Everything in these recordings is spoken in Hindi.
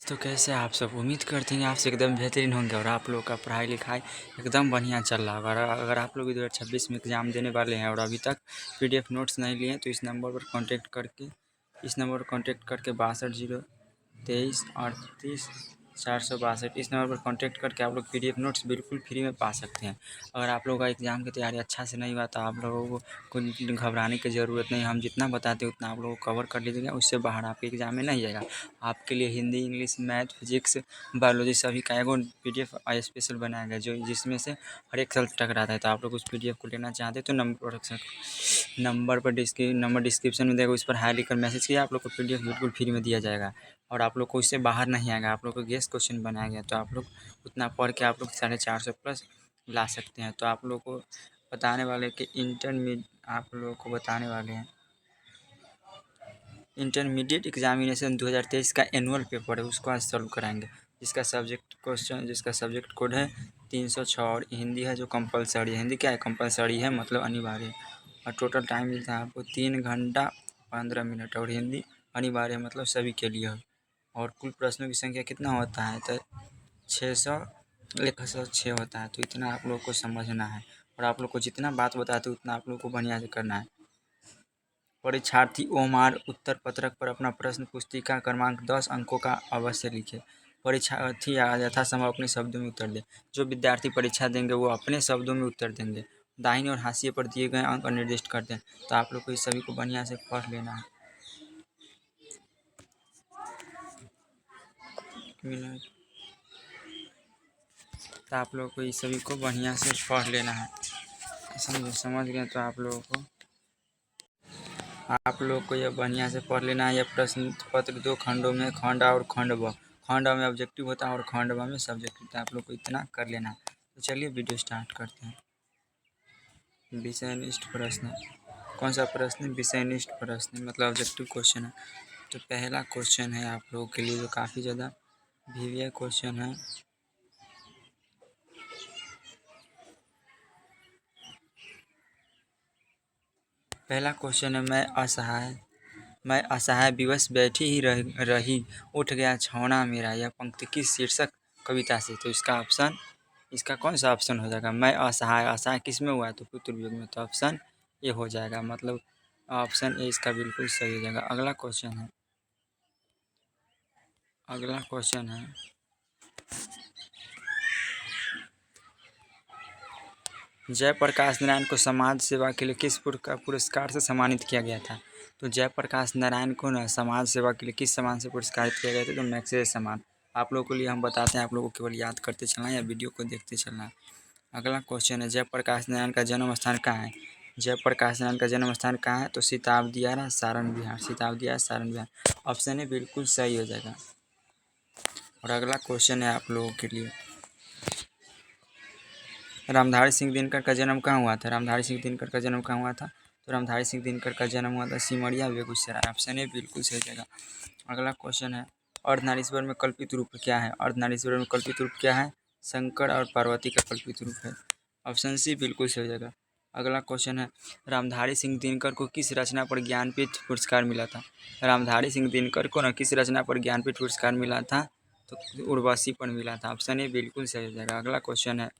तो कैसे आप सब उम्मीद करते हैं आप से एकदम बेहतरीन होंगे और आप लोग का पढ़ाई लिखाई एकदम बढ़िया चल रहा होगा। अगर आप लोग 2026 में एग्ज़ाम देने वाले हैं और अभी तक पीडीएफ नोट्स नहीं लिए हैं तो इस नंबर पर कांटेक्ट करके 62 023 38 462 इस नंबर पर कांटेक्ट करके आप लोग पीडीएफ नोट्स बिल्कुल फ्री में पा सकते हैं। अगर आप लोगों का एग्ज़ाम की तैयारी अच्छा से नहीं हुआ तो आप लोगों को घबराने की ज़रूरत नहीं। हम जितना बताते हैं उतना आप लोगों को कवर कर लीजिएगा, उससे बाहर आपके एग्ज़ाम में नहीं जाएगा। आपके लिए Hindi, English, math, physics, biology सभी का एगो पीडीएफ स्पेशल बनाया गया जो जिसमें से हर एक सवाल टकराता है। तो आप लोग उस पीडीएफ को लेना चाहते हैं तो नंबर डिस्क्रिप्शन में देगा, उस पर हाई लिखकर मैसेज किया, आप लोग को पीडीएफ बिल्कुल फ्री में दिया जाएगा और आप लोग को इससे बाहर नहीं आएगा। आप लोग को गेस क्वेश्चन बनाया गया तो आप लोग उतना पढ़ के आप लोग 450 प्लस ला सकते हैं। तो आप लोग को बताने वाले कि आप लोगों को बताने वाले हैं इंटरमीडिएट एग्जामिनेशन 2023 का एनुअल पेपर है, उसको आज सॉल्व कराएंगे। जिसका सब्जेक्ट कोड है 306 और हिंदी है जो कंपलसरी है। हिंदी क्या है? कंपलसरी है, मतलब अनिवार्य है। और टोटल टाइम मिलता है आपको 3 घंटा 15 मिनट और हिंदी अनिवार्य है, मतलब सभी के लिए है। और कुल प्रश्नों की संख्या कितना होता है? तो 106 होता है। तो इतना आप लोग को समझना है और आप लोग को जितना बात बताते उतना आप लोग को बढ़िया से करना है। परीक्षार्थी ओमआर उत्तर पत्रक पर अपना प्रश्न पुस्तिका क्रमांक 10 अंकों का अवश्य लिखे। परीक्षार्थी यथासंभव अपने शब्दों में उत्तर दें। जो विद्यार्थी परीक्षा देंगे वो अपने शब्दों में उत्तर देंगे। दाहिने और हाशिए पर दिए गए अंक निर्दिष्ट कर दें। तो आप लोग को इस सभी को बढ़िया से पढ़ लेना है। तो आप लोग को इस सभी को बढ़िया से पढ़ लेना है। समझ गए? तो आप लोगों को यह बढ़िया से पढ़ लेना है। यह प्रश्न पत्र 2 खंडों में, खंड आ और खंड ब। खंड में ऑब्जेक्टिव होता है और खंड ब में सब्जेक्टिव होता है। आप लोग को इतना कर लेना है। तो चलिए वीडियो स्टार्ट करते हैं। विषयनिष्ठ प्रश्न। कौन सा प्रश्न? विषयनिष्ठ प्रश्न, मतलब ऑब्जेक्टिव क्वेश्चन है। तो पहला क्वेश्चन है आप लोगों के लिए जो काफ़ी ज़्यादा वीवीआई क्वेश्चन है। पहला क्वेश्चन है मैं असहाय विवश बैठी ही रही उठ गया छौना मेरा। यह पंक्ति किस शीर्षक कविता से? तो इसका कौन सा ऑप्शन हो जाएगा? मैं असहाय किस में हुआ है? तो पुत्र वियोग में। तो ऑप्शन ए हो जाएगा, मतलब ऑप्शन ए इसका बिल्कुल सही हो जाएगा। अगला क्वेश्चन है जयप्रकाश नारायण को समाज सेवा के लिए किस पुरस्कार से सम्मानित किया गया था? तो जयप्रकाश नारायण को ना समाज सेवा के लिए किस सम्मान से पुरस्कारित किया गया था? तो मैग्सेसे सम्मान। आप लोगों के लिए हम बताते हैं, आप लोगों को केवल याद करते चलना है या वीडियो को देखते चलना है। अगला क्वेश्चन है जयप्रकाश नारायण का जन्म स्थान कहाँ है? जयप्रकाश नारायण का जन्म स्थान कहाँ है? तो सिताबदियारा, सारण बिहार। ऑप्शन ए बिल्कुल सही हो जाएगा। और अगला क्वेश्चन है आप लोगों के लिए रामधारी सिंह दिनकर का जन्म कहाँ हुआ था? रामधारी सिंह दिनकर का जन्म कहाँ हुआ था? तो रामधारी सिंह दिनकर का जन्म हुआ था सिमरिया, बेगूसराय। ऑप्शन ए बिल्कुल सही जाएगा। अगला क्वेश्चन है अर्धनारीश्वर में कल्पित रूप क्या है? अर्धनारीश्वर में कल्पित रूप क्या है? शंकर और पार्वती का कल्पित रूप है। ऑप्शन सी बिल्कुल सही हो जाएगा। अगला क्वेश्चन है रामधारी सिंह दिनकर को किस रचना पर ज्ञानपीठ पुरस्कार मिला था? रामधारी सिंह दिनकर को ना किस रचना पर ज्ञानपीठ पुरस्कार मिला था? तो उर्वशी पर मिला था। ऑप्शन ए बिल्कुल सही हो जाएगा। अगला क्वेश्चन है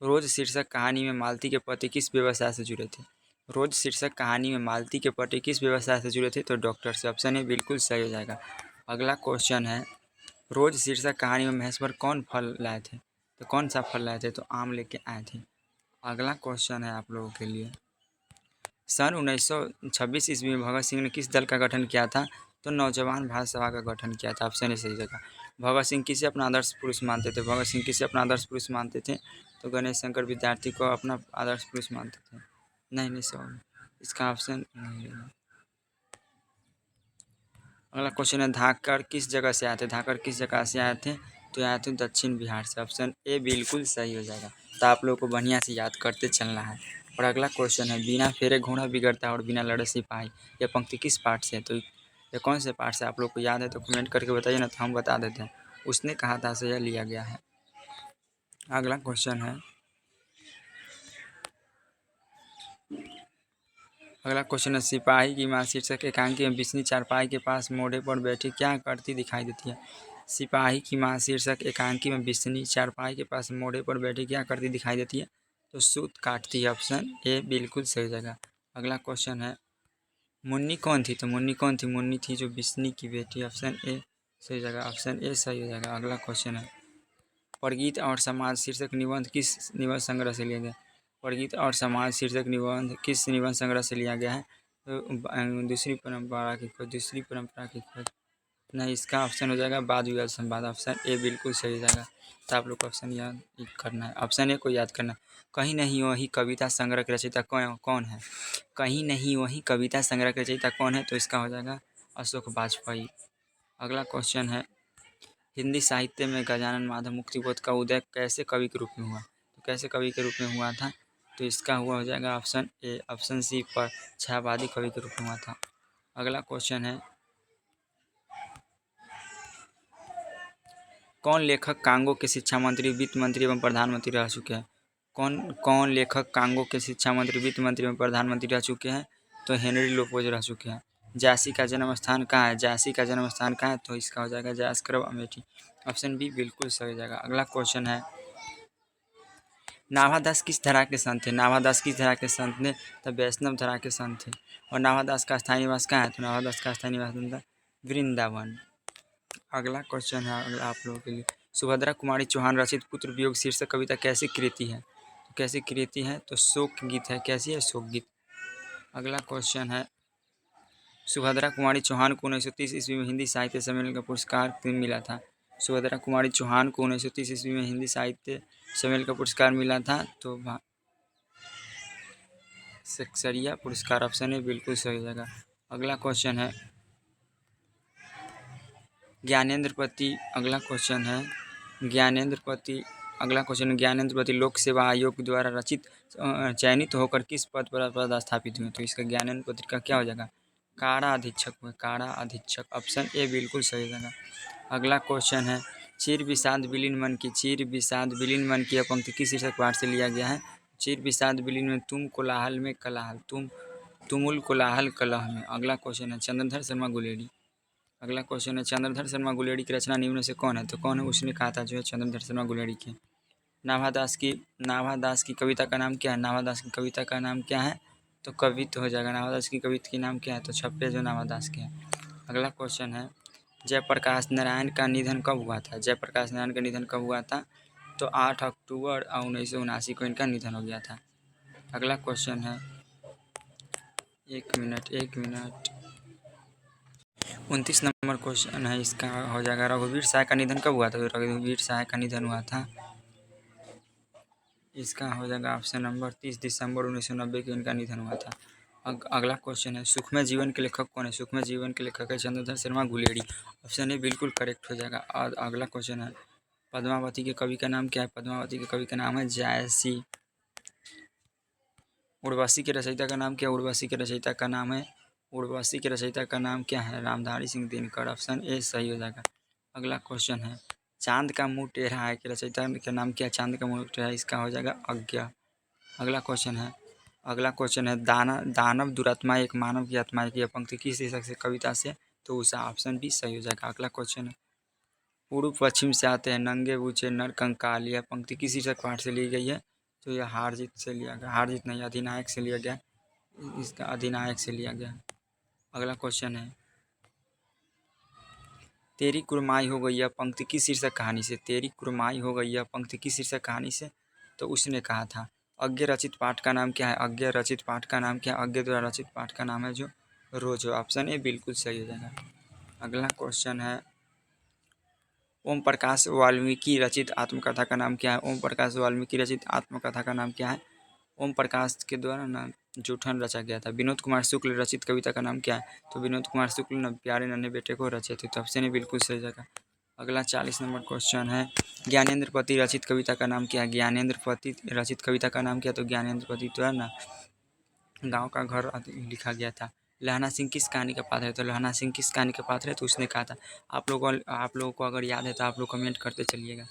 रोज शीर्षक कहानी में मालती के पति किस व्यवसाय से जुड़े थे? रोज शीर्षक कहानी में मालती के पति किस व्यवसाय से जुड़े थे? तो डॉक्टर से। ऑप्शन ए बिल्कुल सही हो जाएगा। अगला क्वेश्चन है रोज शीर्षक कहानी में महेश्वर कौन फल लाए थे? तो कौन सा फल लाए थे? तो आम लेके आए थे। अगला क्वेश्चन है आप लोगों के लिए सन 1926 ईस्वी में भगत सिंह ने किस दल का गठन किया था? तो नौजवान भारत सभा का गठन किया था। ऑप्शन ए सही जगह। भगत सिंह किसे अपना आदर्श पुरुष मानते थे? भगत सिंह किसे अपना आदर्श पुरुष मानते थे? तो गणेश शंकर विद्यार्थी को अपना आदर्श पुरुष मानते थे। नहीं सॉरी, इसका ऑप्शन नहीं है। अगला क्वेश्चन है धाकड़ किस जगह से आए थे? धाकड़ किस जगह से आए थे? तो आए थे दक्षिण बिहार से। ऑप्शन ए बिल्कुल सही हो जाएगा। तो आप लोग को बढ़िया से याद करते चलना है। और अगला क्वेश्चन है बिना फेरे घोड़ा बिगड़ता है और बिना लड़े सिपाही। यह पंक्ति किस पाठ से है? तो ये कौन से पाठ से? आप लोग को याद है तो कमेंट करके बताइए ना, तो हम बता देते हैं। उसने कहा था से यह लिया गया है। अगला क्वेश्चन है अगला क्वेश्चन है, सिपाही की माँ शीर्षक एकांकी में बिस्नी चारपाई के पास मोढ़े पर बैठी क्या करती दिखाई देती है। सिपाही की माँ शीर्षक एकांकी में बिस्नी चारपाई के पास मोढ़े पर बैठी क्या करती दिखाई देती है, तो सूत काटती है। ऑप्शन ए बिल्कुल सही जगह। अगला क्वेश्चन है, मुन्नी कौन थी, तो मुन्नी कौन थी, मुन्नी थी जो बिस्नी की बेटी। ऑप्शन ए सही जगह, ऑप्शन ए सही हो जाएगा। अगला क्वेश्चन है, प्रगीत और समाज शीर्षक निबंध किस निबंध संग्रह से लिया गया। प्रगीत और समाज शीर्षक निबंध किस निबंध संग्रह से लिया गया है, तो दूसरी परंपरा की खोज। नहीं, इसका ऑप्शन हो जाएगा वाद विवाद संवाद। ऑप्शन ए बिल्कुल सही हो जाएगा। तो आप लोग को ऑप्शन याद करना है, ऑप्शन ए को याद करना है। कहीं नहीं वही कविता संग्रह के रचयिता कौन है, कहीं नहीं वही कविता संग्रह के रचयिता कौन है, तो इसका हो जाएगा अशोक वाजपेयी। अगला क्वेश्चन है, हिंदी साहित्य में गजानन माधव मुक्तिबोध का उदय कैसे कवि के रूप में हुआ, तो कैसे कवि के रूप में हुआ था, तो इसका हुआ हो जाएगा ऑप्शन ए, ऑप्शन सी पर छायावादी कवि के रूप में हुआ था। अगला क्वेश्चन है, कौन लेखक कांगो के शिक्षा मंत्री, वित्त मंत्री एवं प्रधानमंत्री रह चुके हैं। कौन लेखक कांगो के शिक्षा मंत्री, वित्त मंत्री एवं प्रधानमंत्री रह चुके हैं, तो हेनरी लोपोज रह चुके हैं। झांसी का जन्म स्थान कहाँ है, झांसी का जन्म स्थान कहाँ है, तो इसका हो जाएगा जास्करव अमेठी। ऑप्शन बी बिल्कुल सही जाएगा। अगला क्वेश्चन है, नाभादास किस धरा के संत थे, नाभादास किस धरा के संत ने, तो वैष्णव धरा के संत थे। और नाभादास का स्थायी निवास कहाँ है, तो नाभादास का स्थायी निवास वृंदावन। अगला क्वेश्चन है अगला आप लोगों के लिए, सुभद्रा कुमारी चौहान रचित पुत्र वियोग शीर्षक कविता कैसी कृति है, तो कैसी कृति है, तो शोक गीत है। कैसी है, शोक गीत। अगला क्वेश्चन है, सुभद्रा कुमारी चौहान को 1930 ईस्वी में हिंदी साहित्य सम्मेलन का पुरस्कार मिला था। सुभद्रा कुमारी चौहान को 1930 ईस्वी में हिंदी साहित्य सम्मेलन का पुरस्कार मिला था, तो सेक्सरिया पुरस्कार। ऑप्शन है बिल्कुल सही जगह। अगला क्वेश्चन है, ज्ञानेंद्रपति। अगला क्वेश्चन है, ज्ञानेंद्रपति। अगला क्वेश्चन, ज्ञानेंद्रपति लोक सेवा आयोग द्वारा रचित चयनित होकर किस पद पर पदस्थापित हुए, तो इसका ज्ञानेंद्रपति का क्या हो जाएगा, कारा अधीक्षक हुए, कारा अधीक्षक। ऑप्शन ए बिल्कुल सही जगह। अगला क्वेश्चन है, चीर विषाद विलीन मन की, चीर विषाद विलीन मन की पंक्ति किस शीर्षक पाठ से लिया गया है। चीर विषाद विलीन में तुम कोलाहल में कलाहल, तुमुल कोलाहल कलह में। अगला क्वेश्चन है, चंद्रधर शर्मा गुलेरी। अगला क्वेश्चन है, चंद्रधर शर्मा गुलेरी की रचना निम्न से कौन है, तो कौन है, उसने कहा था जो है चंद्रधर शर्मा गुलेरी के। नाभादास की कविता का नाम क्या है, नाभादास की कविता का नाम क्या है, तो कवित्व हो जाएगा। नाभादास की कविता के नाम क्या है, तो छप्पे जो नाभादास के हैं। अगला क्वेश्चन है, जयप्रकाश नारायण का निधन कब हुआ था, जयप्रकाश नारायण का निधन कब हुआ था, तो 8 अक्टूबर 1979 को इनका निधन हो गया था। अगला क्वेश्चन है, एक मिनट 29 नंबर क्वेश्चन है, इसका हो जाएगा, रघुवीर साय का निधन कब हुआ था, तो रघुवीर साय का निधन हुआ था, इसका हो जाएगा ऑप्शन नंबर 30 दिसंबर 1990 को इनका निधन हुआ था। अगला क्वेश्चन है, सुखमय जीवन के लेखक कौन है, सुखमय जीवन के लेखक है चंद्रधर शर्मा गुलेरी। ऑप्शन ए बिल्कुल करेक्ट हो जाएगा। और अगला क्वेश्चन है, पद्मावती के कवि का नाम क्या है, पद्मावती के कवि का नाम है जायसी। उर्वशी के रचयिता का नाम क्या है, उर्वशी के रचयिता का नाम है, उर्वशी के रचयिता का नाम क्या है, रामधारी सिंह दिनकर। ऑप्शन ए सही हो जाएगा। अगला क्वेश्चन है, चांद का मुंह टेढ़ा है के रचयिता का नाम क्या है, चांद का मुंह टेढ़ा है, इसका हो जाएगा अज्ञा। अगला क्वेश्चन है, दानव दुरात्मा एक मानव की आत्मा की पंक्ति किस शीर्षक से कविता से, तो उसा। ऑप्शन बी सही हो जाएगा। अगला क्वेश्चन है, पूर्व पश्चिम से आते हैं नंगे बूचे नर कंकाल, यह पंक्ति किस शीर्षक पाठ से ली गई है, तो यह हार जीत से लिया गया, हार जीत नहीं अधिनायक से लिया गया, इसका अधिनायक से लिया गया। अगला क्वेश्चन है, तेरी कुरमाई हो गई यह पंक्ति किस शीर्षक कहानी से, तेरी कुरमाई हो गई यह पंक्ति किस शीर्षक कहानी से, तो उसने कहा था। अज्ञ रचित पाठ का नाम क्या है, अज्ञ रचित पाठ का नाम क्या है, अज्ञ द्वारा रचित पाठ का नाम है जो रोजो। ऑप्शन ए बिल्कुल सही हो जाएगा। अगला क्वेश्चन है, ओम प्रकाश वाल्मीकि रचित आत्मकथा का नाम क्या है, ओम प्रकाश वाल्मीकि रचित आत्मकथा का नाम क्या है, ओम प्रकाश के द्वारा ना जूठन रचा गया था। विनोद कुमार शुक्ल रचित कविता का नाम क्या है, तो विनोद कुमार शुक्ल ने प्यारे नन्हे बेटे को रचे थे, तो ऑप्शन ए बिल्कुल सही जगह। अगला 40 नंबर क्वेश्चन है, ज्ञानेंद्रपति रचित कविता का नाम क्या है, ज्ञानेंद्रपति रचित कविता का नाम क्या है, तो ज्ञानेंद्रपति द्वारा ना गाँव का घर लिखा गया था। लहना सिंह किस कहानी का पात्र है, तो लहना सिंह किस कहानी का पात्र है, तो उसने कहा था। आप लोगों को अगर याद है तो आप लोग कमेंट करते चलिएगा।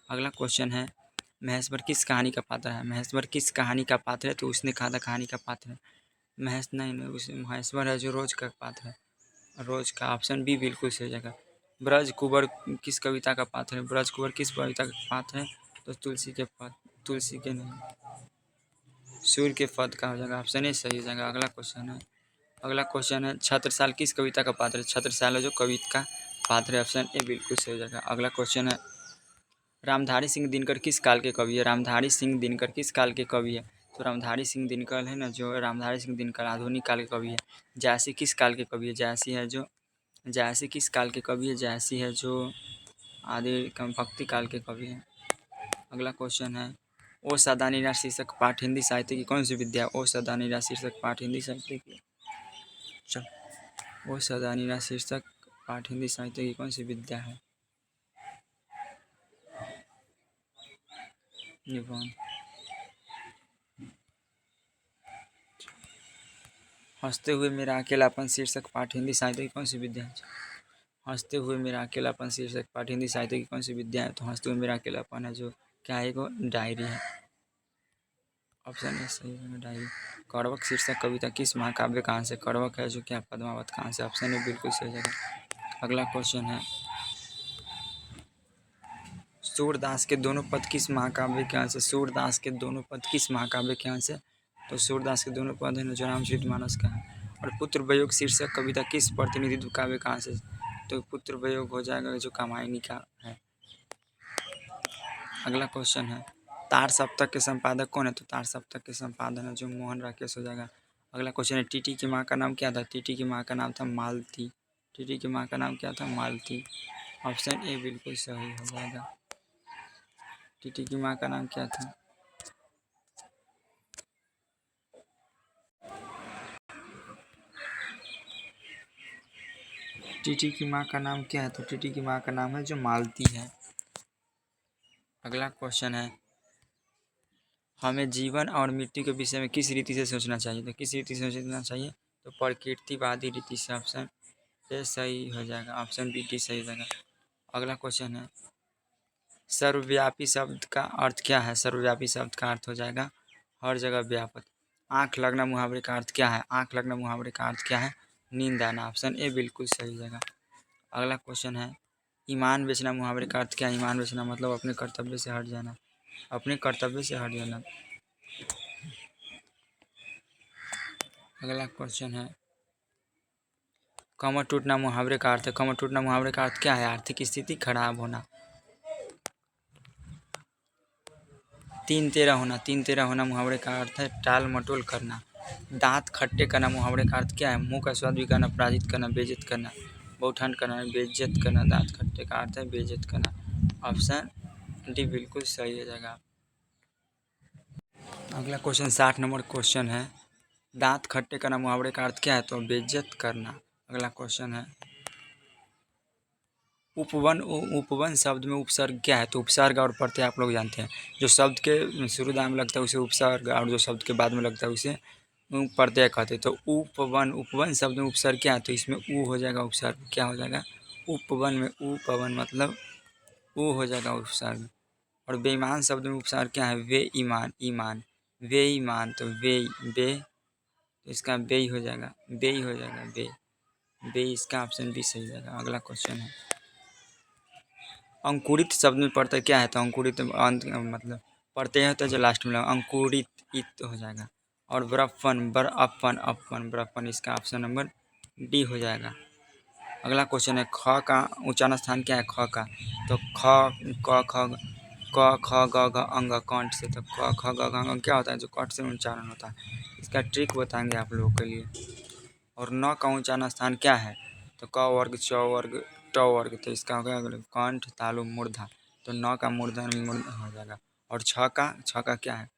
अगला क्वेश्चन है, महेश्वर किस कहानी का पात्र है, महेश्वर किस कहानी का पात्र है, तो उसने कहा था कहानी का पात्र है महेश नहीं नहीं उसे महेश्वर है जो रोज का पात्र है, रोज का। ऑप्शन बी बिल्कुल सही जगह। ब्रज कुंवर किस कविता का पात्र है? ब्रज कुंवर किस कविता का पात्र है? तो तुलसी के पद, तुलसी के नहीं, सूर्य के पद का हो जाएगा। ऑप्शन ए सही जगह। अगला क्वेश्चन है, अगला क्वेश्चन है छत्रसाल किस कविता का पात्र है? छत्रसाल है जो कविता का पात्र है। ऑप्शन ए बिल्कुल सही जगह। अगला क्वेश्चन है रामधारी सिंह दिनकर किस काल के कवि है? रामधारी सिंह दिनकर किस काल के कवि है? तो रामधारी सिंह दिनकर है ना जो रामधारी सिंह दिनकर आधुनिक काल के कवि है। जैसी किस काल के कवि है? जैसी है जो, जैसी किस काल के कवि है? जैसी है जो आदि भक्ति काल के कवि है। अगला क्वेश्चन है ओ सदानीरा शीर्षक पाठ हिंदी साहित्य की कौन सी विद्या है? ओ सदानीरा शीर्षक पाठ हिंदी साहित्य की, चल, ओ सदानीरा शीर्षक पाठ हिंदी साहित्य की कौन सी विद्या है? निबंध। हंसते हुए मेरा अकेलापन शीर्षक पाठ हिंदी साहित्य की कौन सी विद्या है? हंसते हुए मेरा अकेलापन शीर्षक पाठ हिंदी साहित्य की कौन सी विद्या है? तो हंसते हुए मेरा अकेलापन है जो क्या है, वो डायरी है। ऑप्शन ए सही है, डायरी। कड़वक शीर्षक कविता किस महाकाव्य कहाँ से? कड़वक है जो क्या पद्मावत कहाँ से? ऑप्शन ए बिल्कुल सही जगह। अगला क्वेश्चन है सूरदास के दोनों पद किस महाकाव्य के अंश है? सूरदास के दोनों पद किस महाकाव्य के अंश है? तो सूरदास के दोनों पद है जो रामचरितमानस का है। और पुत्र वियोग शीर्षक कविता किस प्रतिनिधित्व काव्य का अंश है? तो पुत्र वियोग हो जाएगा जो कामायनी का है। अगला क्वेश्चन है तार सप्तक के संपादक कौन है? तो तार सप्तक के संपादक है जो मोहन राकेश हो जाएगा। अगला क्वेश्चन है टीटी की माँ का नाम क्या था? टीटी की माँ का नाम था मालती। टीटी की माँ का नाम क्या था? मालती। ऑप्शन ए बिल्कुल सही हो जाएगा। टीटी की माँ का नाम क्या था? टीटी की माँ का नाम क्या है? तो टीटी की माँ का नाम है जो मालती है। अगला क्वेश्चन है हमें जीवन और मृत्यु के विषय में किस रीति से सोचना चाहिए? तो किस रीति से सोचना चाहिए? तो प्रकृतिवादी रीति से। ऑप्शन ए सही हो जाएगा। ऑप्शन बी डी सही हो जाएगा। अगला क्वेश्चन है सर्वव्यापी शब्द का अर्थ क्या है? सर्वव्यापी शब्द का अर्थ हो जाएगा हर जगह व्यापक। आँख लगना मुहावरे का अर्थ क्या है? आँख लगना मुहावरे का अर्थ क्या है? नींद आना। ऑप्शन ए बिल्कुल सही जगह। अगला क्वेश्चन है ईमान बेचना मुहावरे का अर्थ क्या है? ईमान बेचना मतलब अपने कर्तव्य से हट जाना, अपने कर्तव्य से हट जाना। अगला क्वेश्चन है कमर टूटना मुहावरे का अर्थ है। कमर टूटना मुहावरे का अर्थ क्या है? आर्थिक स्थिति खराब होना। तीन तेरा होना, तीन तेरा होना मुहावरे का अर्थ है टाल मटोल करना। दांत खट्टे करना मुहावरे का अर्थ क्या है? मुंह का स्वाद भी करना, पराजित करना, बेइज्जत करना। बहुठान करना, बेइज्जत करना। दांत खट्टे का अर्थ है बेइज्जत करना। ऑप्शन डी बिल्कुल सही हो जाएगा। अगला क्वेश्चन 60 नंबर क्वेश्चन है दांत खट्टे करना मुहावरे का अर्थ क्या है? तो बेइज्जत करना। अगला क्वेश्चन है उपवन उपवन शब्द में उपसर्ग क्या है? तो उपसर्ग और प्रत्यय आप लोग जानते हैं। जो शब्द के शुरू दाम में लगता है उसे उपसर्ग और जो शब्द के बाद में लगता है उसे प्रत्यय कहते हैं। तो उपवन, उपवन शब्द में उपसर्ग क्या है? तो इसमें ऊ हो जाएगा। उपसर्ग क्या हो जाएगा? उपवन में उपवन मतलब ऊ हो जाएगा उपसर्ग। और बेईमान शब्द में उपसर्ग क्या है? वे ईमान, ईमान, वे ईमान। तो वे बे, तो इसका बे ही हो जाएगा, बे ही हो जाएगा, बे बे। इसका ऑप्शन बी सही हो जाएगा। अगला क्वेश्चन है अंकुरित शब्द में प्रत्यय क्या है? तो अंकुरित अंत मतलब प्रत्यय होता है जो लास्ट में लगा, अंकुरित इत हो जाएगा। और बरफन, बर अपन, अपन, बरफन। इसका ऑप्शन नंबर डी हो जाएगा। अगला क्वेश्चन है ख का उच्चारण स्थान क्या है? ख का तो ख क ख क ख ग घ अंग कंठ से। तो क ख ग घ अंग क्या होता है? जो कंठ से उच्चारण होता है। इसका ट्रिक बताएंगे आप लोगों के लिए। और न का उच्चारण स्थान क्या है? तो क वर्ग, च वर्ग, ट वर्ग। तो इसका हो गया कंठ, तालु, मूर्धा। तो न का मूर्धन हो जाएगा। और छ का क्या है?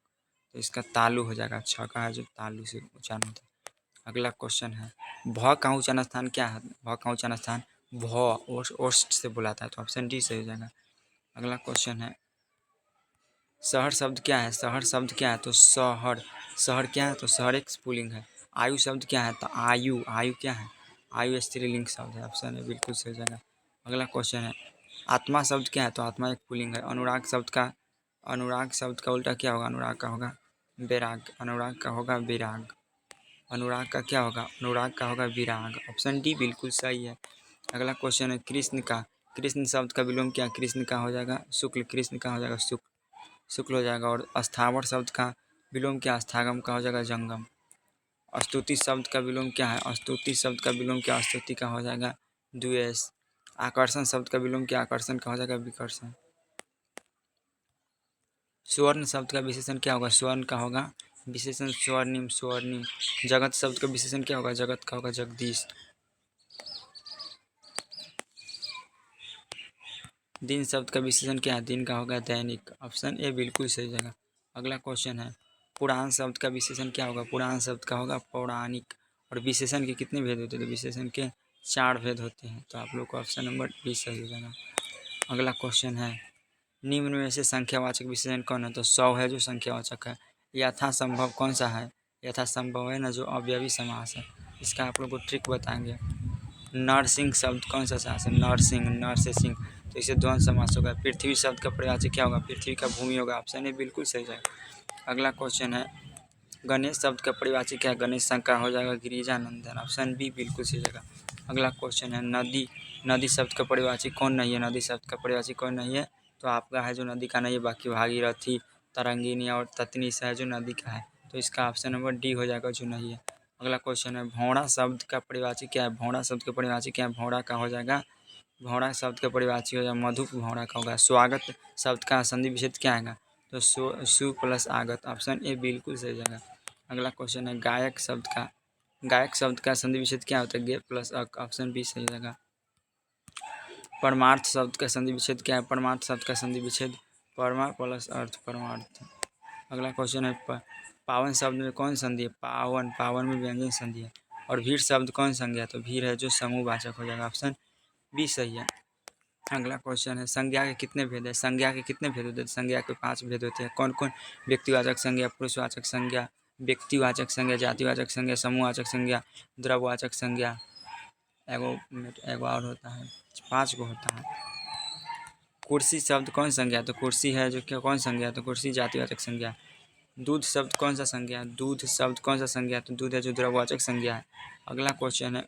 तो इसका तालु हो जाएगा। छ का है जो तालु से उच्चारण होता है। अगला क्वेश्चन है भ का उच्चारण स्थान क्या है? भ का उच्चारण स्थान भ ओष्ठ से बुलाता है। तो ऑप्शन डी सही हो जाएगा। अगला क्वेश्चन है शहर शब्द क्या है? शहर शब्द क्या है? तो शहर, शहर क्या है? तो शहर एक स्पुलिंग है। आयु शब्द क्या है? तो आयु, आयु क्या है? आयु स्त्रीलिंग शब्द है। ऑप्शन है बिल्कुल सही जगह। अगला क्वेश्चन है आत्मा शब्द क्या है? तो आत्मा एक पुल्लिंग है। अनुराग शब्द का उल्टा क्या होगा? अनुराग का होगा बैराग, अनुराग का होगा विराग। अनुराग का क्या होगा? अनुराग का होगा विराग। ऑप्शन डी बिल्कुल सही है। अगला क्वेश्चन है कृष्ण का, कृष्ण शब्द का विलोम क्या? कृष्ण का हो जाएगा शुक्ल, कृष्ण का हो जाएगा शुक्ल, शुक्ल हो जाएगा। और अस्थावर शब्द का विलोम क्या? अस्थागम का हो जाएगा जंगम। स्तुति शब्द का विलोम क्या है? स्तुति शब्द का विलोम क्या? स्तुति का हो जाएगा द्वेष। आकर्षण शब्द का विलोम क्या? आकर्षण का हो जाएगा विकर्षण। स्वर्ण शब्द का विशेषण क्या होगा? स्वर्ण का होगा विशेषण स्वर्णिम, स्वर्णिम। जगत शब्द का विशेषण क्या होगा? जगत का होगा जगदीश। दिन शब्द का विशेषण क्या है? दिन का होगा दैनिक। ऑप्शन ए बिल्कुल सही जगह। अगला क्वेश्चन है पुराण शब्द का विशेषण क्या होगा? पुराण शब्द का होगा पौराणिक। और विशेषण के कितने भेद होते हैं? तो विशेषण के 4 भेद होते हैं। तो आप लोग को ऑप्शन नंबर बी सही हो जाएगा। अगला क्वेश्चन है निम्न में से संख्यावाचक विशेषण कौन है? तो 100 है जो संख्यावाचक है। यथासंभव कौन सा है? यथासंभव है ना जो अवयवी समास है। इसका आप लोग को ट्रिक बताएंगे। नरसिंह शब्द कौन सा समास है? नरसिंह, नर से सिंह, तो इसे द्वंद्व समास होगा। पृथ्वी शब्द का प्रयास क्या होगा? पृथ्वी का भूमि होगा। ऑप्शन ए बिल्कुल सही जाएगा। अगला क्वेश्चन है गणेश शब्द का परिवाची क्या है? गणेश शंकर हो जाएगा गिरिजानंदन। ऑप्शन बी बिल्कुल सही जगह। अगला क्वेश्चन है नदी, नदी शब्द का परिवाची कौन नहीं है? नदी शब्द का परिवाची कौन नहीं है? तो आपका है जो नदी का नहीं है, बाकी भागीरथी, तरंगिनी और ततनी से है जो नदी का है। तो इसका ऑप्शन नंबर डी हो जाएगा जो नहीं है। अगला क्वेश्चन है भौड़ा शब्द का परिवाची क्या है? भौड़ा शब्द का परिवाची क्या है? भौड़ा का हो जाएगा, भौड़ा शब्द का परिवाची हो जाएगा मधुप, भौड़ा का होगा। स्वागत शब्द का संधि विच्छेद क्या आएगा? तो सु प्लस आगत। ऑप्शन ए बिल्कुल सही जगह। अगला क्वेश्चन है गायक शब्द का, गायक शब्द का संधि विच्छेद क्या होता है? गे प्लस अक। ऑप्शन बी सही जगह। परमार्थ शब्द का संधि विच्छेद क्या है? परमार्थ शब्द का संधि विच्छेद परमा प्लस अर्थ, परमार्थ। अगला क्वेश्चन है पावन शब्द में कौन संधि है? पावन, पावन में व्यंजन संधि है। और भीड़ शब्द कौन संज्ञा है? तो भीड़ है जो समूहवाचक हो जाएगा। ऑप्शन बी सही है। अगला क्वेश्चन है संज्ञा के कितने भेद है? संज्ञा के कितने भेद होते हैं? संज्ञा के 5 भेद होते हैं। कौन कौन? व्यक्तिवाचक संज्ञा, पुरुषवाचक संज्ञा, व्यक्तिवाचक संज्ञा, जातिवाचक संज्ञा, समूहवाचक संज्ञा, द्रव्यवाचक संज्ञा। एगो और होता है, 5 गो होता है। कुर्सी शब्द कौन संज्ञा है? तो कुर्सी है जो क्या कौन संज्ञा है? तो कुर्सी जातिवाचक संज्ञा। दूध शब्द कौन सा संज्ञा है? दूध शब्द कौन सा संज्ञा है? तो दूध है जो द्रव्यवाचक संज्ञा है। अगला क्वेश्चन है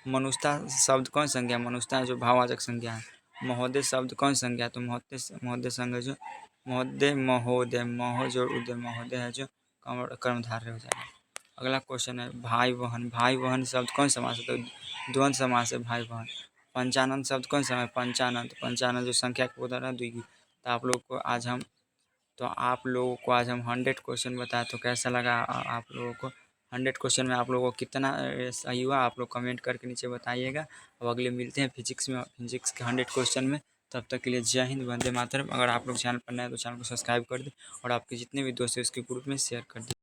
मनुष्यता शब्द कौन संज्ञा है? मनुष्यता है जो भाववाचक संज्ञा है। महोदय शब्द कौन संज्ञा है? तो महोदय संज्ञा जो महोदय, महोदय, महो जो उदय, महोदय है जो कर्मधारय हो जाएगा। अगला क्वेश्चन है भाई बहन, भाई बहन शब्द कौन समास है? तो द्वंद्व समास है भाई बहन। पंचानन शब्द कौन सा है? पंचानन, तो पंचानन जो संख्या के उदाहरण है द्विगु। तो आप लोग को आज हम 100 क्वेश्चन बताए, तो कैसा लगा आप लोगों को? 100 क्वेश्चन में आप लोगों को कितना सही हुआ आप लोग कमेंट करके नीचे बताइएगा। अब अगले मिलते हैं फिजिक्स में, फिजिक्स के 100 क्वेश्चन में। तब तक के लिए जय हिंद, वंदे मातरम। अगर आप लोग चैनल पर नए हैं तो चैनल को सब्सक्राइब कर दें और आपके जितने भी दोस्त हैं उसके ग्रुप में शेयर कर दें।